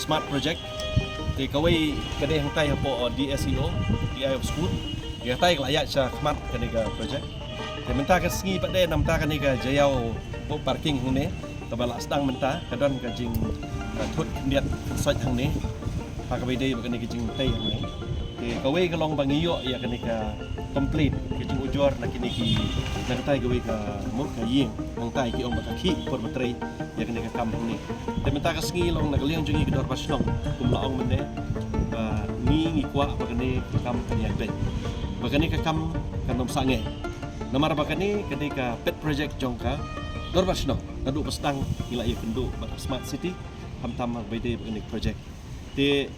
smart project thì kawai kadai hang tai po DSEO DI of school ya tai layak sa smart kaniga project thì menta ka sngi pade namta kaniga jayau po parking hune kabala sedang menta kadon ka jing thut niat soi hang ni pa ka bide kaniga jing tai hang ni thì kawai ka long bangiyo ya kaniga complete ke jing ujor na kiniki na tai kawai ka mo ka ying hang tai ki om ka khi por matrai ya kaniga kam hang ni thì menta ka sngi long na kaliang jingi kedor pasnong kum laong mende ni ngikwa bagani kam kaniak dai bagani ka kam kanom sange namar bagani ketika pet project jongka dorbasno nadu pastang ila ya kendu smart city ham tam bede bagani project ti